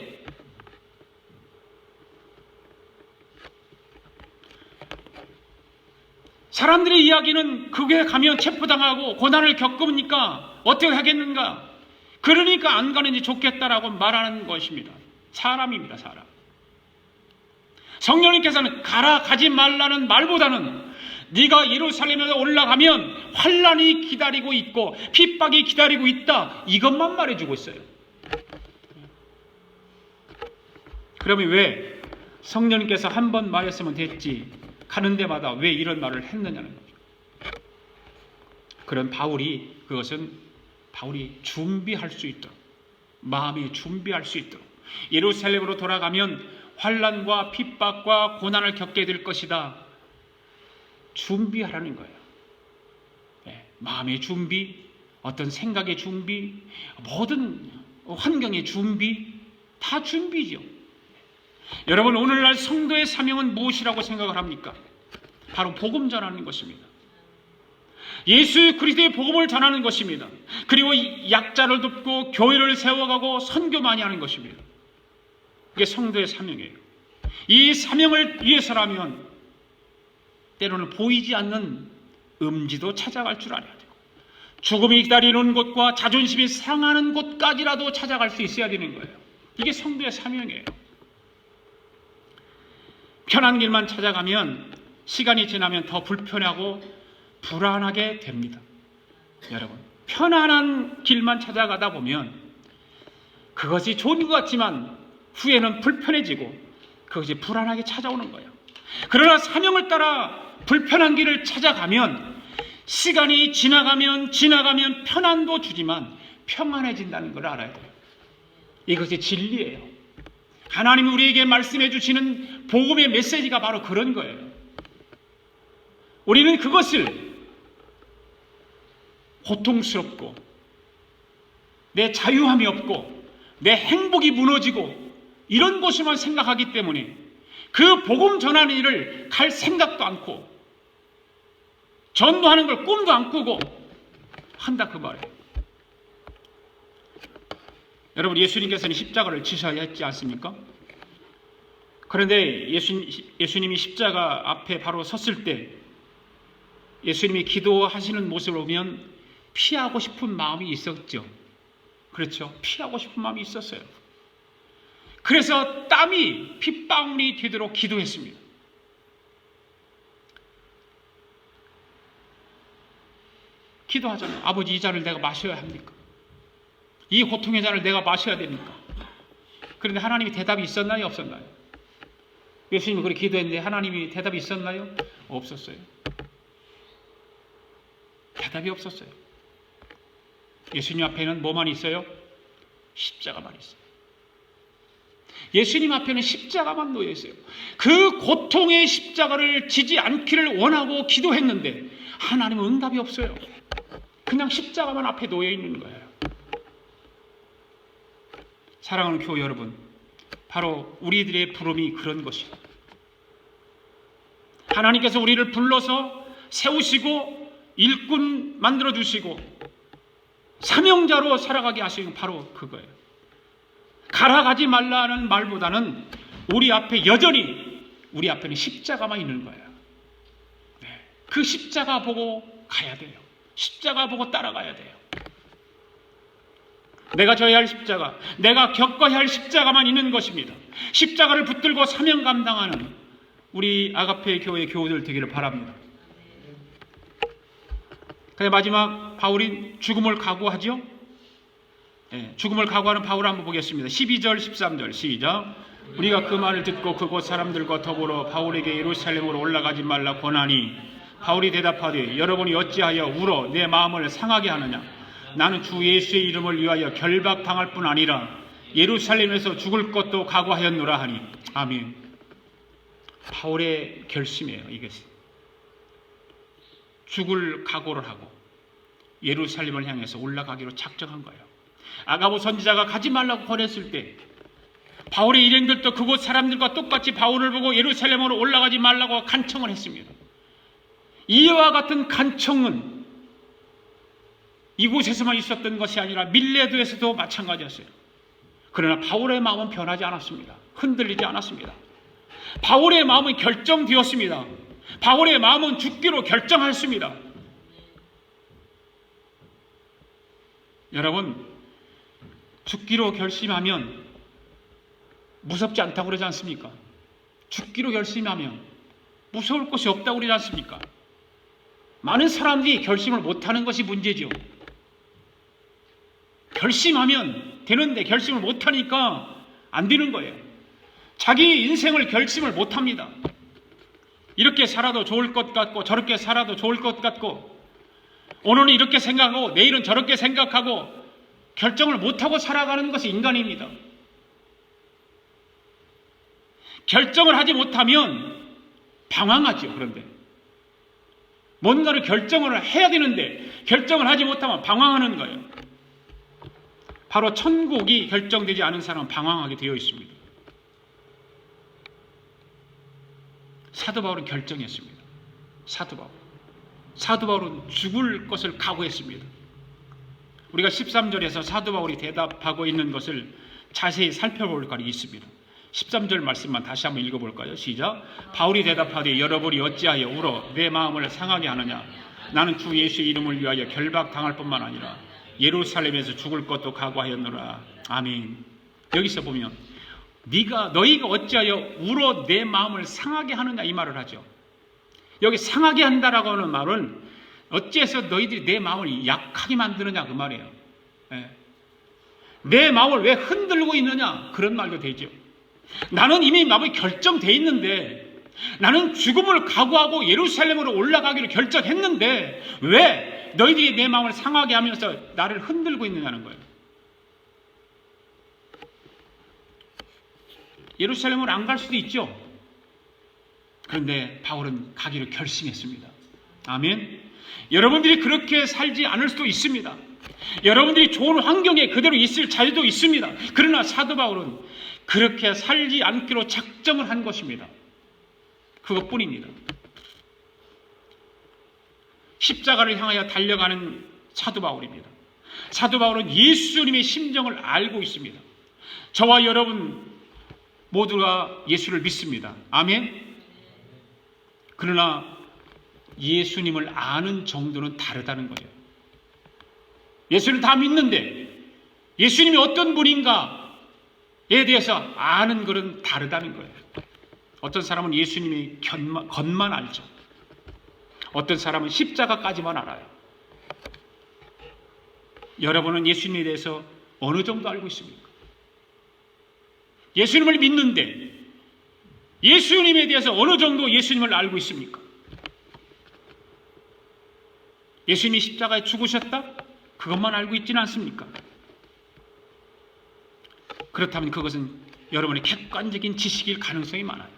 사람들의 이야기는 그게 가면 체포당하고 고난을 겪으니까 어떻게 하겠는가? 그러니까 안 가는 게 좋겠다라고 말하는 것입니다. 사람입니다. 사람. 성령님께서는 가지 말라는 말보다는 네가 예루살렘에 올라가면 환난이 기다리고 있고 핍박이 기다리고 있다. 이것만 말해주고 있어요. 그러면 왜 성령님께서 한 번 말했으면 됐지 가는 데마다 왜 이런 말을 했느냐는 거죠. 그런 그것은 바울이 준비할 수 있도록 마음이 준비할 수 있도록 예루살렘으로 돌아가면 환난과 핍박과 고난을 겪게 될 것이다. 준비하라는 거예요. 네, 마음의 준비, 어떤 생각의 준비, 모든 환경의 준비, 다 준비죠. 여러분 오늘날 성도의 사명은 무엇이라고 생각을 합니까? 바로 복음 전하는 것입니다. 예수 그리스도의 복음을 전하는 것입니다. 그리고 약자를 돕고 교회를 세워가고 선교 많이 하는 것입니다. 이게 성도의 사명이에요. 이 사명을 위해서라면 때로는 보이지 않는 음지도 찾아갈 줄 알아야 되고 죽음이 기다리는 곳과 자존심이 상하는 곳까지라도 찾아갈 수 있어야 되는 거예요. 이게 성도의 사명이에요. 편한 길만 찾아가면 시간이 지나면 더 불편하고 불안하게 됩니다. 여러분, 편안한 길만 찾아가다 보면 그것이 좋은 것 같지만 후에는 불편해지고 그것이 불안하게 찾아오는 거예요. 그러나 사명을 따라 불편한 길을 찾아가면 시간이 지나가면 편안도 주지만 평안해진다는 걸 알아야 돼요. 이것이 진리예요. 하나님이 우리에게 말씀해 주시는 복음의 메시지가 바로 그런 거예요. 우리는 그것을 고통스럽고 내 자유함이 없고 내 행복이 무너지고 이런 것을만 생각하기 때문에 그 복음 전하는 일을 갈 생각도 않고 전도하는 걸 꿈도 안 꾸고 한다 그 말이에요. 여러분 예수님께서는 십자가를 지셔야 했지 않습니까? 그런데 예수님이 십자가 앞에 바로 섰을 때 예수님이 기도하시는 모습을 보면 피하고 싶은 마음이 있었죠. 그렇죠? 피하고 싶은 마음이 있었어요. 그래서 땀이 핏방울이 되도록 기도했습니다. 기도하잖아요. 아버지 이 잔을 내가 마셔야 합니까? 이 고통의 잔을 내가 마셔야 됩니까? 그런데 하나님이 대답이 있었나요? 없었나요? 예수님이 그렇게 기도했는데 하나님이 대답이 있었나요? 없었어요. 대답이 없었어요. 예수님 앞에는 뭐만 있어요? 십자가만 있어요. 예수님 앞에는 십자가만 놓여 있어요. 그 고통의 십자가를 지지 않기를 원하고 기도했는데 하나님은 응답이 없어요. 그냥 십자가만 앞에 놓여 있는 거예요. 사랑하는 교회 여러분, 바로 우리들의 부름이 그런 것입니다. 하나님께서 우리를 불러서 세우시고 일꾼 만들어주시고 사명자로 살아가게 하시는 건 바로 그거예요. 가라가지 말라는 말보다는 우리 앞에 여전히 우리 앞에는 십자가만 있는 거예요. 네. 그 십자가 보고 가야 돼요. 십자가 보고 따라가야 돼요. 내가 져야 할 십자가, 내가 겪어야 할 십자가만 있는 것입니다. 십자가를 붙들고 사명 감당하는 우리 아가페 교회 교우들 되기를 바랍니다. 그래 마지막 바울이 죽음을 각오하죠. 네, 죽음을 각오하는 바울을 한번 보겠습니다. 12절 13절 시작. 우리가 그 말을 듣고 그곳 사람들과 더불어 바울에게 예루살렘으로 올라가지 말라 권하니 바울이 대답하되 여러분이 어찌하여 울어 내 마음을 상하게 하느냐. 나는 주 예수의 이름을 위하여 결박당할 뿐 아니라 예루살렘에서 죽을 것도 각오하였노라 하니. 아멘. 바울의 결심이에요. 이것이 죽을 각오를 하고 예루살렘을 향해서 올라가기로 작정한 거예요. 아가보 선지자가 가지 말라고 권했을 때 바울의 일행들도 그곳 사람들과 똑같이 바울을 보고 예루살렘으로 올라가지 말라고 간청을 했습니다. 이와 같은 간청은 이곳에서만 있었던 것이 아니라 밀레도에서도 마찬가지였어요. 그러나 바울의 마음은 변하지 않았습니다. 흔들리지 않았습니다. 바울의 마음은 결정되었습니다. 바울의 마음은 죽기로 결정했습니다. 여러분, 죽기로 결심하면 무섭지 않다고 그러지 않습니까? 죽기로 결심하면 무서울 것이 없다고 그러지 않습니까? 많은 사람들이 결심을 못하는 것이 문제죠. 결심하면 되는데 결심을 못하니까 안 되는 거예요. 자기 인생을 결심을 못합니다. 이렇게 살아도 좋을 것 같고 저렇게 살아도 좋을 것 같고 오늘은 이렇게 생각하고 내일은 저렇게 생각하고 결정을 못하고 살아가는 것이 인간입니다. 결정을 하지 못하면 방황하죠. 그런데 뭔가를 결정을 해야 되는데 결정을 하지 못하면 방황하는 거예요. 바로 천국이 결정되지 않은 사람은 방황하게 되어 있습니다. 사도 바울은 결정했습니다. 사도 바울은 죽을 것을 각오했습니다. 우리가 13절에서 사도 바울이 대답하고 있는 것을 자세히 살펴볼 것이 있습니다. 13절 말씀만 다시 한번 읽어볼까요? 시작. 바울이 대답하되 여러분이 어찌하여 울어 내 마음을 상하게 하느냐. 나는 주 예수의 이름을 위하여 결박당할 뿐만 아니라 예루살렘에서 죽을 것도 각오하였노라. 아멘. 여기서 보면 너희가 어찌하여 울어 내 마음을 상하게 하느냐 이 말을 하죠. 여기 상하게 한다라고 하는 말은 어찌해서 너희들이 내 마음을 약하게 만드느냐 그 말이에요. 내 마음을 왜 흔들고 있느냐 그런 말도 되죠. 나는 이미 마음이 결정돼 있는데 나는 죽음을 각오하고 예루살렘으로 올라가기로 결정했는데 왜 너희들이 내 마음을 상하게 하면서 나를 흔들고 있느냐는 거예요. 예루살렘으로 안 갈 수도 있죠. 그런데 바울은 가기로 결심했습니다. 아멘. 여러분들이 그렇게 살지 않을 수도 있습니다. 여러분들이 좋은 환경에 그대로 있을 자유도 있습니다. 그러나 사도 바울은 그렇게 살지 않기로 작정을 한 것입니다. 그것뿐입니다. 십자가를 향하여 달려가는 사도 바울입니다. 사도 바울은 예수님의 심정을 알고 있습니다. 저와 여러분 모두가 예수를 믿습니다. 아멘. 그러나 예수님을 아는 정도는 다르다는 거예요. 예수를 다 믿는데 예수님이 어떤 분인가에 대해서 아는 것은 다르다는 거예요. 어떤 사람은 예수님의 겉만 알죠. 어떤 사람은 십자가까지만 알아요. 여러분은 예수님에 대해서 어느 정도 알고 있습니까? 예수님을 믿는데 예수님에 대해서 어느 정도 예수님을 알고 있습니까? 예수님이 십자가에 죽으셨다? 그것만 알고 있지는 않습니까? 그렇다면 그것은 여러분의 객관적인 지식일 가능성이 많아요.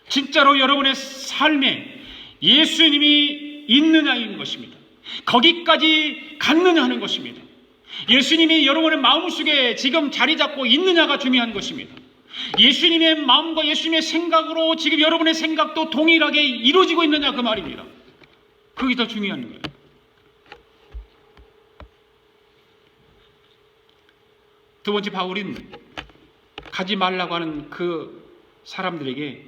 진짜로 여러분의 삶에 예수님이 있느냐인 것입니다. 거기까지 갔느냐 하는 것입니다. 예수님이 여러분의 마음속에 지금 자리 잡고 있느냐가 중요한 것입니다. 예수님의 마음과 예수님의 생각으로 지금 여러분의 생각도 동일하게 이루어지고 있느냐 그 말입니다. 그게 더 중요한 거예요. 두 번째, 바울은 가지 말라고 하는 그 사람들에게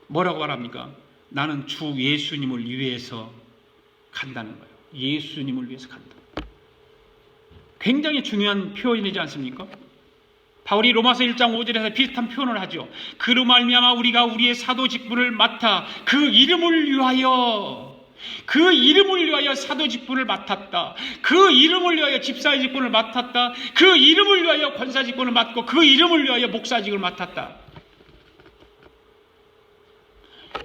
뭐라고 말합니까? 나는 주 예수님을 위해서 간다는 거예요. 예수님을 위해서 간다. 굉장히 중요한 표현이지 않습니까? 바울이 로마서 1장 5절에서 비슷한 표현을 하죠. 그로 말미암아 우리가 우리의 사도 직분을 맡아 그 이름을 위하여 그 이름을 위하여 사도 직분을 맡았다. 그 이름을 위하여 집사의 직분을 맡았다. 그 이름을 위하여 권사 직분을 맡고 그 이름을 위하여 목사직을 맡았다.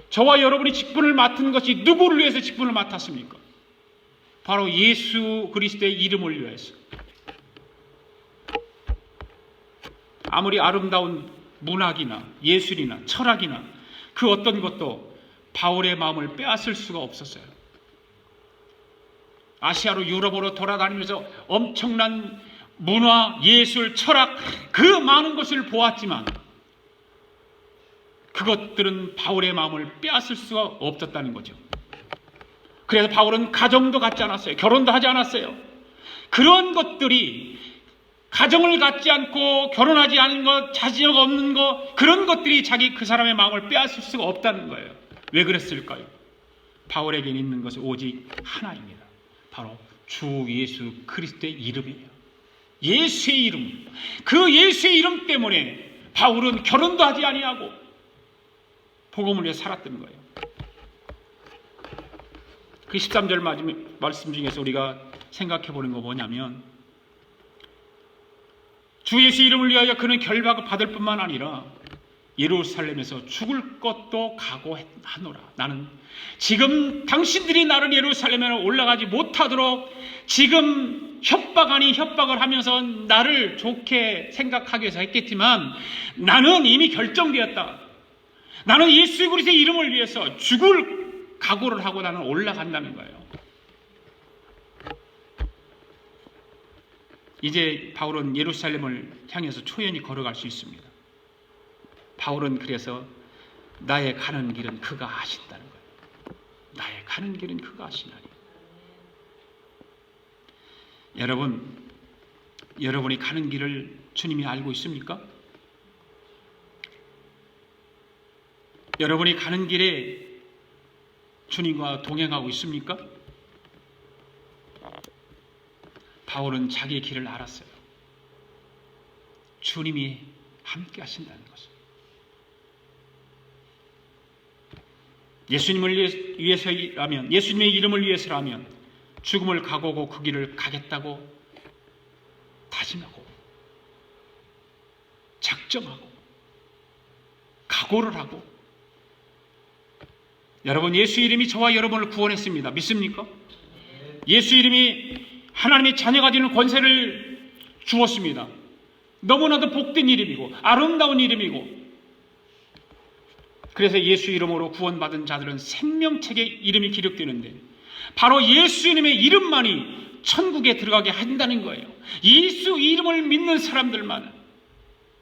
저와 여러분이 직분을 맡은 것이 누구를 위해서 직분을 맡았습니까? 바로 예수 그리스도의 이름을 위해서. 아무리 아름다운 문학이나 예술이나 철학이나 그 어떤 것도 바울의 마음을 빼앗을 수가 없었어요. 아시아로 유럽으로 돌아다니면서 엄청난 문화, 예술, 철학 그 많은 것을 보았지만 그것들은 바울의 마음을 빼앗을 수가 없었다는 거죠. 그래서 바울은 가정도 갖지 않았어요. 결혼도 하지 않았어요. 그런 것들이 가정을 갖지 않고 결혼하지 않은 것, 자녀가 없는 것, 그런 것들이 그 사람의 마음을 빼앗을 수가 없다는 거예요. 왜 그랬을까요? 바울에게 있는 것은 오직 하나입니다. 바로 주 예수 그리스도의 이름이에요. 예수의 이름. 그 예수의 이름 때문에 바울은 결혼도 하지 아니하고 복음을 위해 살았던 거예요. 그 13절 말씀 중에서 우리가 생각해 보는 거 뭐냐면 주 예수 이름을 위하여 그는 결박을 받을 뿐만 아니라 예루살렘에서 죽을 것도 각오하노라. 나는 지금 당신들이 나를 예루살렘에 올라가지 못하도록 지금 협박 아닌 협박을 하면서 나를 좋게 생각하기 위해서 했겠지만 나는 이미 결정되었다. 나는 예수 그리스도의 이름을 위해서 죽을 각오를 하고 나는 올라간다는 거예요. 이제 바울은 예루살렘을 향해서 초연히 걸어갈 수 있습니다. 바울은 그래서 나의 가는 길은 그가 아신다는 거예요. 나의 가는 길은 그가 아시나니. 여러분이 가는 길을 주님이 알고 있습니까? 여러분이 가는 길에 주님과 동행하고 있습니까? 바울은 자기의 길을 알았어요. 주님이 함께 하신다는 것을. 예수님을 위해서라면, 예수님의 이름을 위해서라면 죽음을 각오하고 그 길을 가겠다고 다짐하고 작정하고 각오를 하고. 여러분, 예수 이름이 저와 여러분을 구원했습니다. 믿습니까? 예수 이름이 하나님의 자녀가 되는 권세를 주었습니다. 너무나도 복된 이름이고 아름다운 이름이고, 그래서 예수 이름으로 구원받은 자들은 생명책에 이름이 기록되는데 바로 예수 이름의 이름만이 천국에 들어가게 한다는 거예요. 예수 이름을 믿는 사람들만.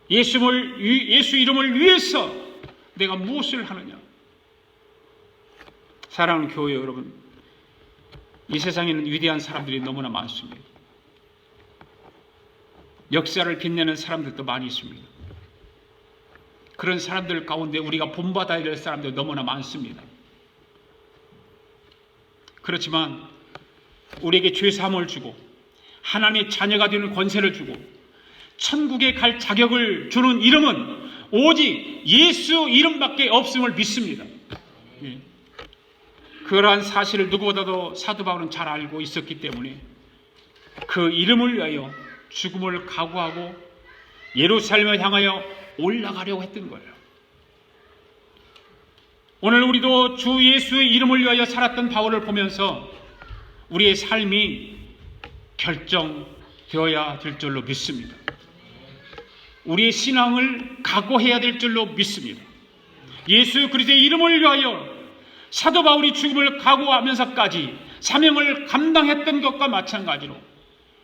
예수 이름을 위해서 내가 무엇을 하느냐. 사랑하는 교회 여러분, 이 세상에는 위대한 사람들이 너무나 많습니다. 역사를 빛내는 사람들도 많이 있습니다. 그런 사람들 가운데 우리가 본받아야 될 사람들 너무나 많습니다. 그렇지만 우리에게 죄사함을 주고 하나님의 자녀가 되는 권세를 주고 천국에 갈 자격을 주는 이름은 오직 예수 이름밖에 없음을 믿습니다. 그러한 사실을 누구보다도 사도 바울은 잘 알고 있었기 때문에 그 이름을 위하여 죽음을 각오하고 예루살렘을 향하여 올라가려고 했던 거예요. 오늘 우리도 주 예수의 이름을 위하여 살았던 바울을 보면서 우리의 삶이 결정되어야 될 줄로 믿습니다. 우리의 신앙을 각오해야 될 줄로 믿습니다. 예수 그리스도의 이름을 위하여 사도 바울이 죽음을 각오하면서까지 사명을 감당했던 것과 마찬가지로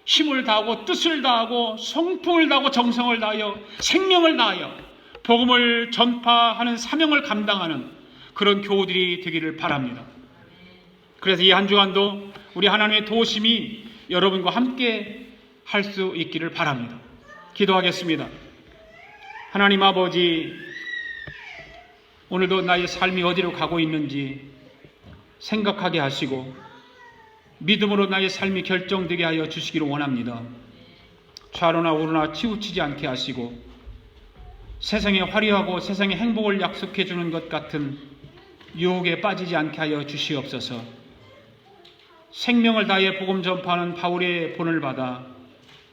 힘을 다하고 뜻을 다하고 성품을 다하고 정성을 다하여 생명을 다하여 복음을 전파하는 사명을 감당하는 그런 교우들이 되기를 바랍니다. 그래서 이 한 주간도 우리 하나님의 도우심이 여러분과 함께 할 수 있기를 바랍니다. 기도하겠습니다. 하나님 아버지, 오늘도 나의 삶이 어디로 가고 있는지 생각하게 하시고 믿음으로 나의 삶이 결정되게 하여 주시기를 원합니다. 좌로나 우로나 치우치지 않게 하시고 세상에 화려하고 세상에 행복을 약속해 주는 것 같은 유혹에 빠지지 않게 하여 주시옵소서. 생명을 다해 복음 전파하는 바울의 본을 받아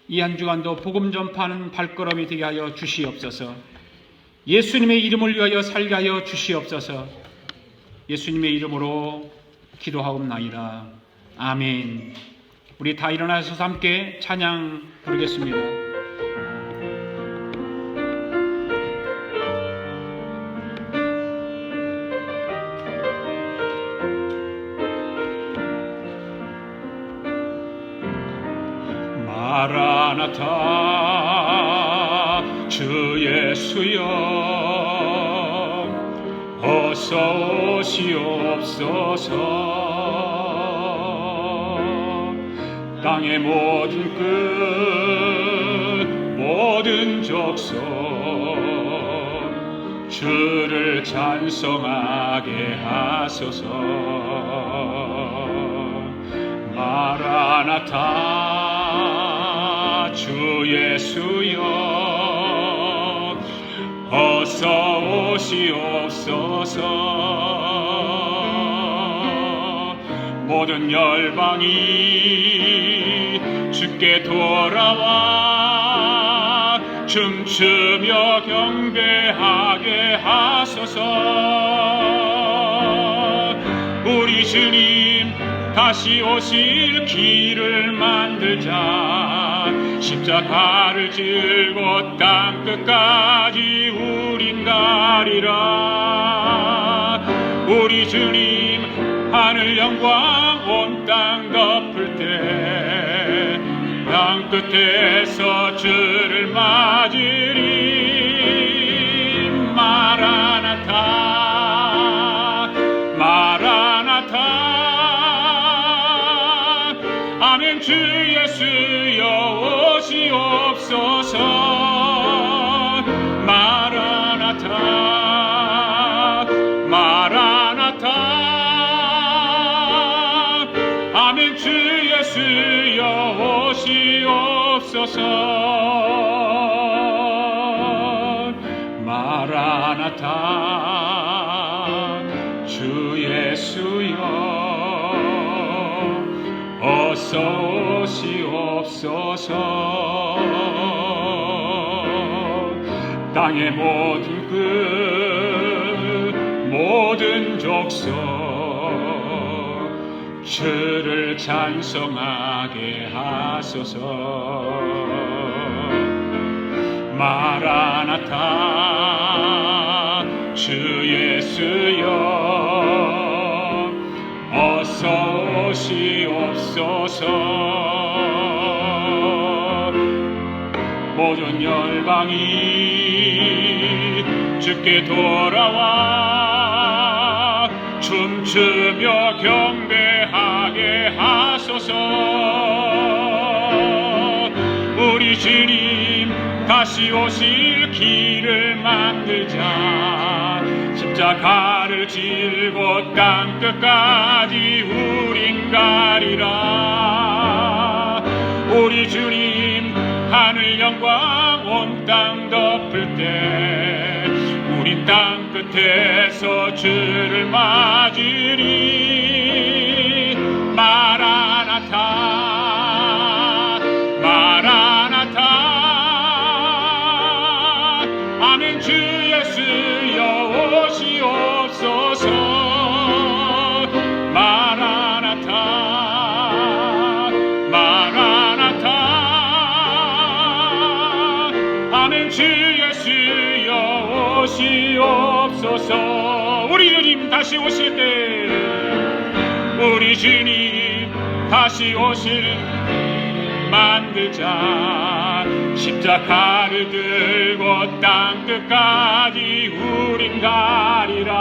이 한 주간도 복음 전파하는 발걸음이 되게 하여 주시옵소서. 예수님의 이름을 위하여 살게 하여 주시옵소서. 예수님의 이름으로 기도하옵나이다. 아멘. 우리 다 일어나서 함께 찬양 부르겠습니다. 마라나타 주 예수여 어서 오시옵소서. 땅의 모든 끝 모든 족속 주를 찬송하게 하소서. 마라나타 주 예수여 어서 오시옵소서. 모든 열방이 주께 돌아와 춤추며 경배하게 하소서. 우리 주님 다시 오실 길을 만들자. 십자가를 질고 땅끝까지 우린 가리라. 우리 주님 하늘 영광 온 땅 덮을 때 땅끝에서 주를 맞으리. 마라나타 마라나타. 아멘. 주 예수여 오시옵소서. 마라나타 마라나타. 아멘. 주 예수여 오시옵소서. 마라나타 주 예수여 어서 오시옵소서. 땅의 모든 끝 모든 족속 주를 찬송하게 하소서. 마라나타 주 예수여 어서 오시옵소서. 모든 열방이 주께 돌아와 춤추며 경배하게 하소서. 우리 주님 다시 오실 길을 만들자. 십자가를 질고 땅끝까지 우린 가리라. 우리 주님 하늘 영광 온 땅 덮을 때 우린 땅끝에서 주를 맞으리. 마라나타 마라나타. 아멘. 주 예수여 오시옵소서. 마라나타 마라나타. 아멘. 주 예수여 오시옵소서. 우리 주님 다시 오실 때 우리 주님 다시 오실 만들자. 십자가를 들고 땅끝까지 우린 가리라.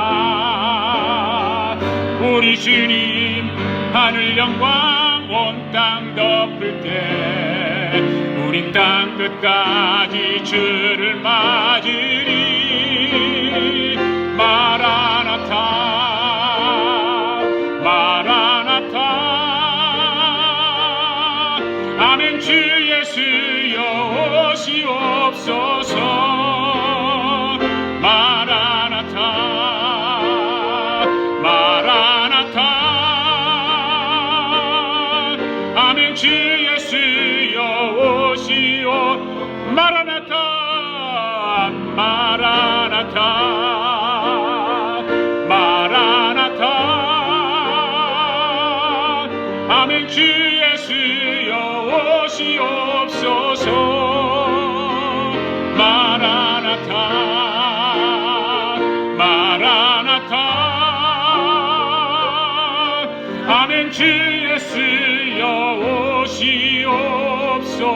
우리 주님 하늘 영광 온 땅 덮을 때 우린 땅끝까지 주를 맞으리. 마라나타 마라나타. 아멘. 주 예수여 오시옵소서. 마라나타 마라나타. 마라나타 마라나타 아멘. 주 예수여 오시옵소서. 마라나타 마라나타 아멘. 주 예수여 오시옵소서.